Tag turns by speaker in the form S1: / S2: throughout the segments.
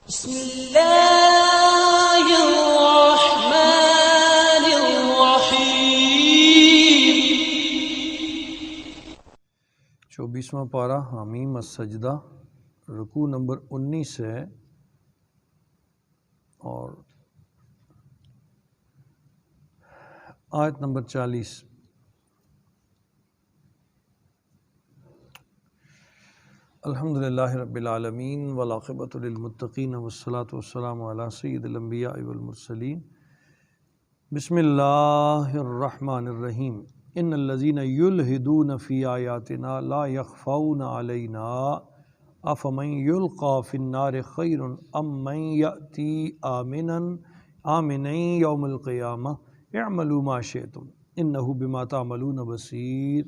S1: بسم اللہ الرحمن الرحیم۔
S2: 24واں پارہ حامیم السجدہ، رکوع نمبر 19 ہے اور آیت نمبر 40۔ الحمدللہ رب العالمین والعاقبۃ للمتقین والصلاۃ والسلام علی سید الانبیاء والمرسلین۔ بسم اللہ الرحمن الرحیم۔ ان الذین یلحدون فی آیاتنا لا یخفون علینا افمن یلقی فی النار خیر ام من یأتی آمنا یوم القیامہ اعملوا ما شئتم انہ بما تعملون بصیر۔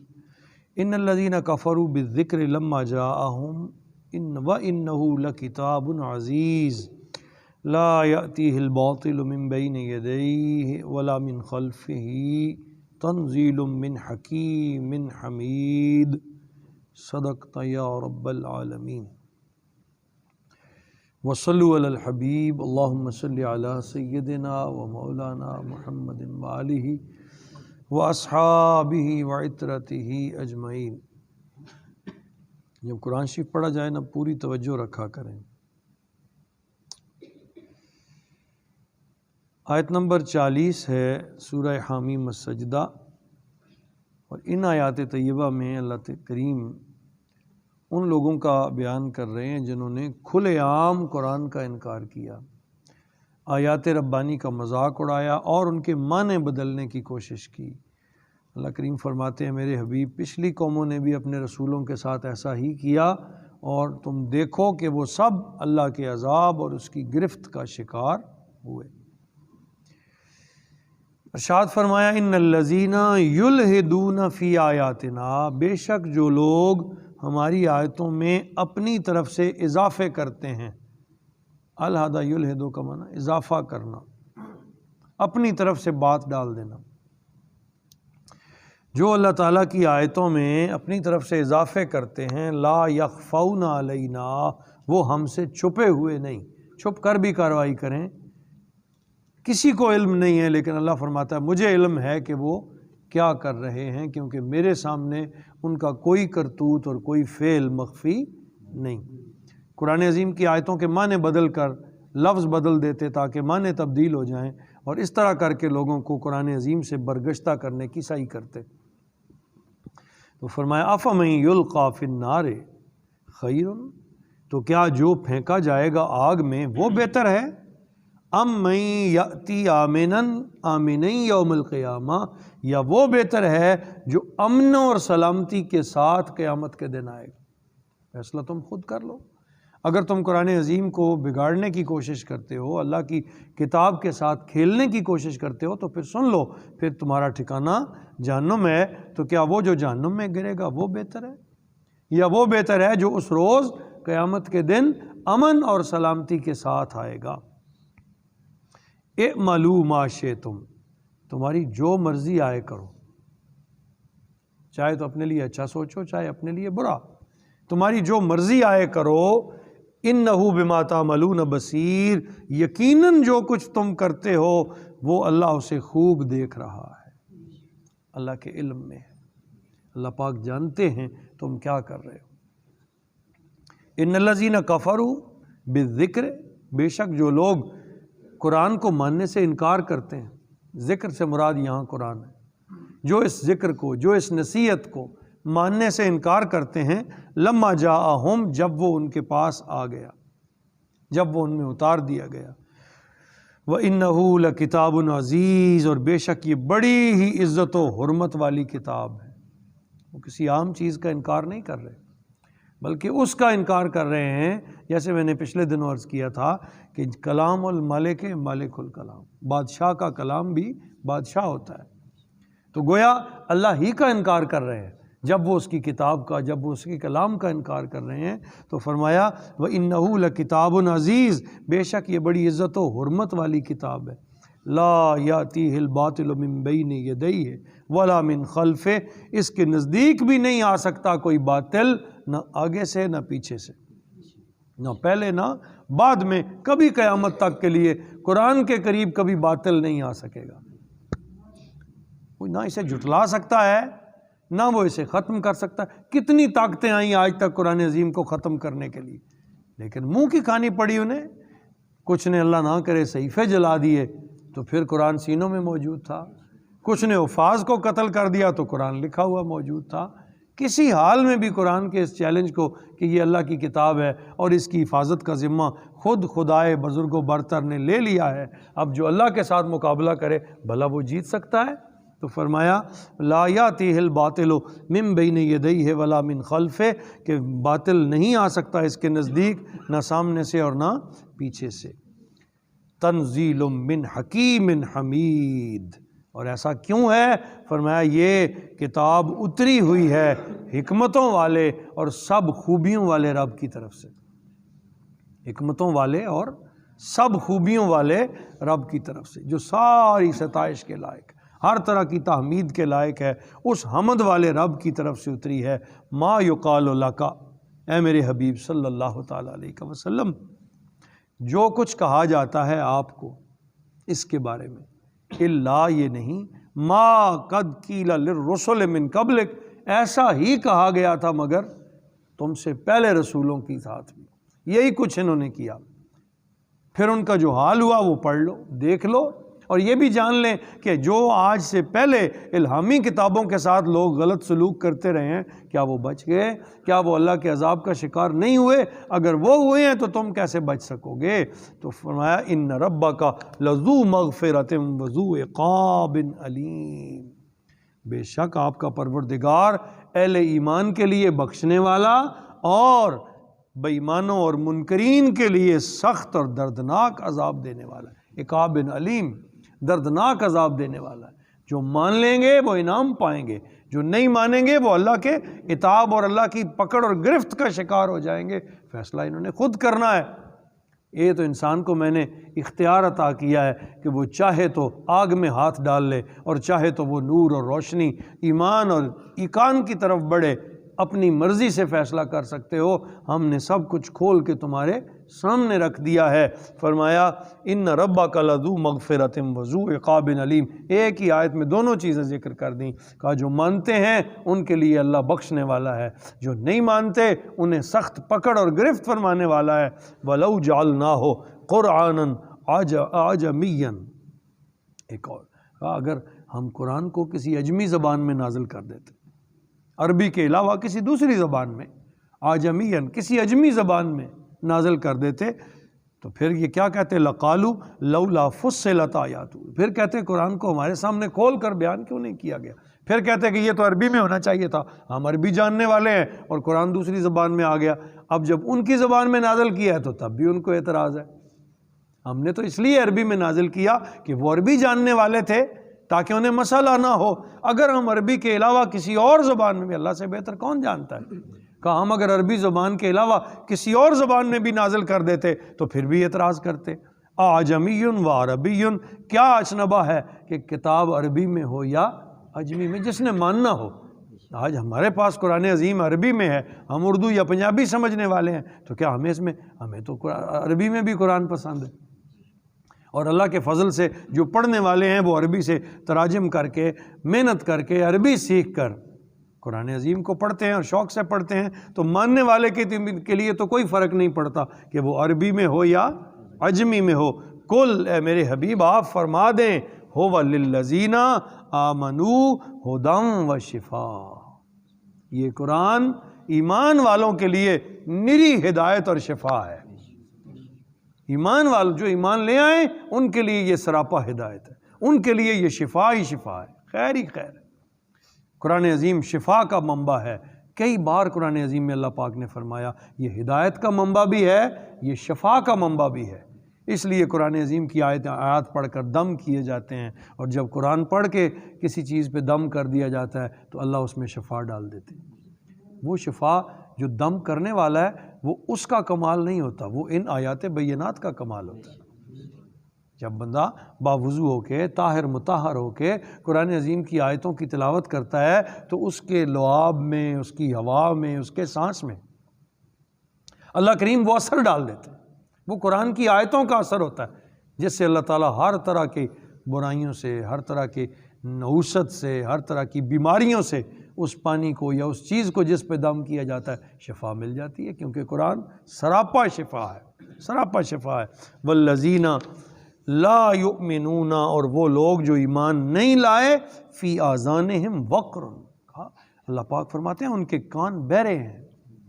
S2: ان الذین کفروا بالذکر لما جاءہم وانہ لکتاب عزیز لا یأتیہ الباطل من بین یدیہ ولا من خلفہ تنزیل من حکیم حمید۔ صدقت یا رب العالمین۔ وصلوا علی الحبیب اللہم صلی علی سیدنا و مولانا محمد وآلہ وَأَصْحَابِهِ وَعِتْرَتِهِ اجمعین۔ جب قرآن شریف پڑھا جائے نا پوری توجہ رکھا کریں۔ آیت نمبر 40 ہے سورہ حامیم السجدہ، اور ان آیات طیبہ میں اللہ کریم ان لوگوں کا بیان کر رہے ہیں جنہوں نے کھلے عام قرآن کا انکار کیا، آیات ربانی کا مذاق اڑایا اور ان کے معنی بدلنے کی کوشش کی۔ اللہ کریم فرماتے ہیں میرے حبیب پچھلی قوموں نے بھی اپنے رسولوں کے ساتھ ایسا ہی کیا، اور تم دیکھو کہ وہ سب اللہ کے عذاب اور اس کی گرفت کا شکار ہوئے۔ ارشاد فرمایا ان الذین یلحدون فی آیاتنا، بے شک جو لوگ ہماری آیتوں میں اپنی طرف سے اضافے کرتے ہیں۔ الحدہ یلحدو کا معنی اضافہ کرنا، اپنی طرف سے بات ڈال دینا۔ جو اللہ تعالیٰ کی آیتوں میں اپنی طرف سے اضافے کرتے ہیں، لا یخفون علینا، وہ ہم سے چھپے ہوئے نہیں، چھپ کر بھی کارروائی کریں، کسی کو علم نہیں ہے، لیکن اللہ فرماتا ہے مجھے علم ہے کہ وہ کیا کر رہے ہیں، کیونکہ میرے سامنے ان کا کوئی کرتوت اور کوئی فعل مخفی نہیں۔ قرآن عظیم کی آیتوں کے معنی بدل کر لفظ بدل دیتے تاکہ معنی تبدیل ہو جائیں، اور اس طرح کر کے لوگوں کو قرآن عظیم سے برگشتہ کرنے کی سعی کرتے۔ تو فرمایا افمن یلقی فی النار خیر، تو کیا جو پھینکا جائے گا آگ میں وہ بہتر ہے، ام من یأتی آمنا یوم القیامہ، یا وہ بہتر ہے جو امن اور سلامتی کے ساتھ قیامت کے دن آئے گا۔ فیصلہ تم خود کر لو۔ اگر تم قرآن عظیم کو بگاڑنے کی کوشش کرتے ہو، اللہ کی کتاب کے ساتھ کھیلنے کی کوشش کرتے ہو، تو پھر سن لو، پھر تمہارا ٹھکانہ جہنم ہے۔ تو کیا وہ جو جہنم میں گرے گا وہ بہتر ہے، یا وہ بہتر ہے جو اس روز قیامت کے دن امن اور سلامتی کے ساتھ آئے گا۔ اعملوا ما شئتم، تمہاری جو مرضی آئے کرو، چاہے تو اپنے لیے اچھا سوچو، چاہے اپنے لیے برا، تمہاری جو مرضی آئے کرو۔ انہ بما تعملون بصیر، یقیناً جو کچھ تم کرتے ہو وہ اللہ اسے خوب دیکھ رہا ہے، اللہ کے علم میں ہے، اللہ پاک جانتے ہیں تم کیا کر رہے ہو۔ ان الذین کفروا بالذکر، بے شک جو لوگ قرآن کو ماننے سے انکار کرتے ہیں، ذکر سے مراد یہاں قرآن ہے، جو اس ذکر کو، جو اس نصیحت کو ماننے سے انکار کرتے ہیں، لما جاءہم، جب وہ ان کے پاس آ گیا، جب وہ ان میں اتار دیا گیا۔ وَإِنَّهُ لَكِتَابٌ عَزِيزٌ، اور بے شک یہ بڑی ہی عزت و حرمت والی کتاب ہے۔ وہ کسی عام چیز کا انکار نہیں کر رہے، بلکہ اس کا انکار کر رہے ہیں، جیسے میں نے پچھلے دنوں عرض کیا تھا کہ کلام الملک مالک الکلام، بادشاہ کا کلام بھی بادشاہ ہوتا ہے۔ تو گویا اللہ ہی کا انکار کر رہے ہیں جب وہ اس کی کتاب کا، جب وہ اس کے کلام کا انکار کر رہے ہیں۔ تو فرمایا وَإِنَّهُ لَكِتَابٌ عَزِيزٌ، بے شک یہ بڑی عزت و حرمت والی کتاب ہے۔ لا یاتیہ الباطل من بین یدیہ ولا من خلفہ، اس کے نزدیک بھی نہیں آ سکتا کوئی باطل، نہ آگے سے نہ پیچھے سے، نہ پہلے نہ بعد میں کبھی قیامت تک کے لیے قرآن کے قریب کبھی باطل نہیں آ سکے گا۔ کوئی نہ اسے جھٹلا سکتا ہے نہ وہ اسے ختم کر سکتا ہے۔ کتنی طاقتیں آئیں آج تک قرآن عظیم کو ختم کرنے کے لیے، لیکن منہ کی کھانی پڑی انہیں۔ کچھ نے اللہ نہ کرے صحیفے جلا دیے تو پھر قرآن سینوں میں موجود تھا، کچھ نے حفاظ کو قتل کر دیا تو قرآن لکھا ہوا موجود تھا۔ کسی حال میں بھی قرآن کے اس چیلنج کو کہ یہ اللہ کی کتاب ہے اور اس کی حفاظت کا ذمہ خود خدائے بزرگ و برتر نے لے لیا ہے، اب جو اللہ کے ساتھ مقابلہ کرے بھلا وہ جیت سکتا ہے؟ تو فرمایا لا یاتیہ الباطل من بین یدیہ ولا من خلفہ، کہ باطل نہیں آ سکتا اس کے نزدیک، نہ سامنے سے اور نہ پیچھے سے۔ تنزیل من حکیم حمید، اور ایسا کیوں ہے؟ فرمایا یہ کتاب اتری ہوئی ہے حکمتوں والے اور سب خوبیوں والے رب کی طرف سے، حکمتوں والے اور سب خوبیوں والے رب کی طرف سے، جو ساری ستائش کے لائق، ہر طرح کی تحمید کے لائق ہے، اس حمد والے رب کی طرف سے اتری ہے۔ ما یقال لک، اے میرے حبیب صلی اللہ تعالیٰ علیہ وسلم، جو کچھ کہا جاتا ہے آپ کو اس کے بارے میں، الا یہ نہیں، ما قد قیل للرسل من قبلک، ایسا ہی کہا گیا تھا مگر تم سے پہلے رسولوں کی ساتھ بھی، یہی کچھ انہوں نے کیا۔ پھر ان کا جو حال ہوا وہ پڑھ لو، دیکھ لو، اور یہ بھی جان لیں کہ جو آج سے پہلے الہامی کتابوں کے ساتھ لوگ غلط سلوک کرتے رہے ہیں، کیا وہ بچ گئے؟ کیا وہ اللہ کے عذاب کا شکار نہیں ہوئے؟ اگر وہ ہوئے ہیں تو تم کیسے بچ سکو گے؟ تو فرمایا ان ربک لذو مغفرۃ وذو عقاب علیم، بے شک آپ کا پروردگار اہل ایمان کے لیے بخشنے والا اور بے ایمانوں اور منکرین کے لیے سخت اور دردناک عذاب دینے والا ہے۔ عقاب علیم، دردناک عذاب دینے والا ہے۔ جو مان لیں گے وہ انعام پائیں گے، جو نہیں مانیں گے وہ اللہ کے عتاب اور اللہ کی پکڑ اور گرفت کا شکار ہو جائیں گے۔ فیصلہ انہوں نے خود کرنا ہے۔ یہ تو انسان کو میں نے اختیار عطا کیا ہے کہ وہ چاہے تو آگ میں ہاتھ ڈال لے اور چاہے تو وہ نور اور روشنی، ایمان اور ایقان کی طرف بڑھے، اپنی مرضی سے فیصلہ کر سکتے ہو۔ ہم نے سب کچھ کھول کے تمہارے سامنے رکھ دیا ہے۔ فرمایا ان ربک لذو مغفرۃ وذو عقاب علیم، ایک ہی آیت میں دونوں چیزیں ذکر کر دیں۔ کہا جو مانتے ہیں ان کے لیے اللہ بخشنے والا ہے، جو نہیں مانتے انہیں سخت پکڑ اور گرفت فرمانے والا ہے۔ وَلَوْ جَعَلْنَاهُ قُرْآنًا أَعْجَمِيًّا، ایک اور کہا اگر ہم قرآن کو کسی اجمی زبان میں نازل کر دیتے، عربی کے علاوہ کسی دوسری زبان میں، آجمین کسی اجمی زبان میں نازل کر دیتے، تو پھر یہ کیا کہتے؟ لَقَالُوا لَوْلَا فُصِّلَتْ آیَاتُهُ، پھر کہتے قرآن کو ہمارے سامنے کھول کر بیان کیوں نہیں کیا گیا؟ پھر کہتے کہ یہ تو عربی میں ہونا چاہیے تھا، ہم عربی جاننے والے ہیں اور قرآن دوسری زبان میں آ گیا۔ اب جب ان کی زبان میں نازل کیا ہے تو تب بھی ان کو اعتراض ہے۔ ہم نے تو اس لیے عربی میں نازل کیا کہ وہ عربی جاننے والے تھے تاکہ انہیں مسئلہ نہ ہو۔ اگر ہم عربی کے علاوہ کسی اور زبان میں بھی، اللہ سے بہتر کون جانتا ہے، کہا ہم اگر عربی زبان کے علاوہ کسی اور زبان میں بھی نازل کر دیتے تو پھر بھی اعتراض کرتے۔ اعجمی و عربی، کیا اچنبا ہے کہ کتاب عربی میں ہو یا اجمی میں، جس نے ماننا ہو۔ آج ہمارے پاس قرآن عظیم عربی میں ہے، ہم اردو یا پنجابی سمجھنے والے ہیں، تو کیا ہمیں تو عربی میں بھی قرآن پسند ہے۔ اور اللہ کے فضل سے جو پڑھنے والے ہیں وہ عربی سے تراجم کر کے، محنت کر کے، عربی سیکھ کر قرآن عظیم کو پڑھتے ہیں اور شوق سے پڑھتے ہیں، تو ماننے والے کے لیے تو کوئی فرق نہیں پڑتا کہ وہ عربی میں ہو یا عجمی میں ہو۔ کل، اے میرے حبیب آپ فرما دیں، هو للذین آمنوا ھدی و شفاء، یہ قرآن ایمان والوں کے لیے نری ہدایت اور شفا ہے۔ ایمان والوں جو ایمان لے آئیں ان کے لیے یہ سراپا ہدایت ہے، ان کے لیے یہ شفا ہی شفا ہے، خیر ہی خیر ہے۔ قرآن عظیم شفا کا منبع ہے۔ کئی بار قرآن عظیم میں اللہ پاک نے فرمایا یہ ہدایت کا منبع بھی ہے، یہ شفا کا منبع بھی ہے۔ اس لیے قرآن عظیم کی آیات پڑھ کر دم کیے جاتے ہیں، اور جب قرآن پڑھ کے کسی چیز پہ دم کر دیا جاتا ہے تو اللہ اس میں شفا ڈال دیتے ہیں۔ وہ شفا جو دم کرنے والا ہے وہ اس کا کمال نہیں ہوتا، وہ ان آیات بینات کا کمال ہوتا ہے۔ جب بندہ باوضو ہو کے، طاہر مطہر ہو کے قرآن عظیم کی آیتوں کی تلاوت کرتا ہے تو اس کے لعاب میں، اس کی ہوا میں، اس کے سانس میں اللہ کریم وہ اثر ڈال دیتے ہیں۔ وہ قرآن کی آیتوں کا اثر ہوتا ہے جس سے اللہ تعالیٰ ہر طرح کی برائیوں سے، ہر طرح کی نحوست سے، ہر طرح کی بیماریوں سے اس پانی کو یا اس چیز کو جس پہ دم کیا جاتا ہے شفا مل جاتی ہے، کیونکہ قرآن سراپا شفا ہے، سراپا شفا ہے۔ والذین لا یؤمنون، اور وہ لوگ جو ایمان نہیں لائے، فی آذانہم وقر، اللہ پاک فرماتے ہیں ان کے کان بہرے ہیں،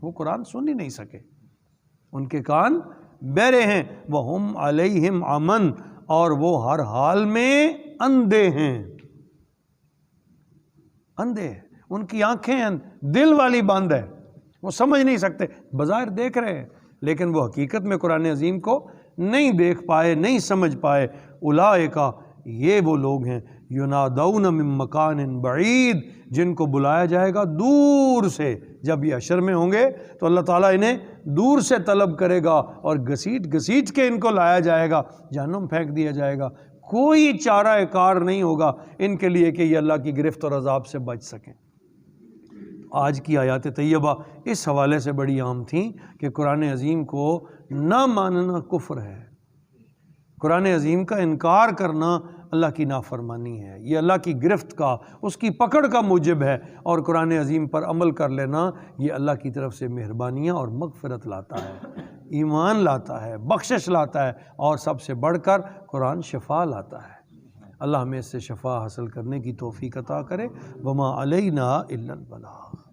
S2: وہ قرآن سن ہی نہیں سکے، ان کے کان بہرے ہیں، وہم علیہم عمن، اور وہ ہر حال میں اندھے ہیں، اندھے ہیں، ان کی آنکھیں دل والی بند ہے، وہ سمجھ نہیں سکتے، بظاہر دیکھ رہے ہیں لیکن وہ حقیقت میں قرآن عظیم کو نہیں دیکھ پائے، نہیں سمجھ پائے۔ اولئک، یہ وہ لوگ ہیں، ینادون من مکان بعید، جن کو بلایا جائے گا دور سے، جب یہ حشر میں ہوں گے تو اللہ تعالیٰ انہیں دور سے طلب کرے گا اور گھسیٹ گھسیٹ کے ان کو لایا جائے گا، جہنم پھینک دیا جائے گا، کوئی چارہ کار نہیں ہوگا ان کے لیے کہ یہ اللہ کی گرفت اور عذاب سے بچ سکیں۔ آج کی آیات طیبہ اس حوالے سے بڑی عام تھیں کہ قرآن عظیم کو نہ ماننا کفر ہے، قرآن عظیم کا انکار کرنا اللہ کی نافرمانی ہے، یہ اللہ کی گرفت کا، اس کی پکڑ کا موجب ہے، اور قرآن عظیم پر عمل کر لینا یہ اللہ کی طرف سے مہربانیاں اور مغفرت لاتا ہے، ایمان لاتا ہے، بخشش لاتا ہے، اور سب سے بڑھ کر قرآن شفا لاتا ہے۔ اللہ ہمیں اس سے شفا حاصل کرنے کی توفیق عطا کرے۔ وما علینا الا البلاغ۔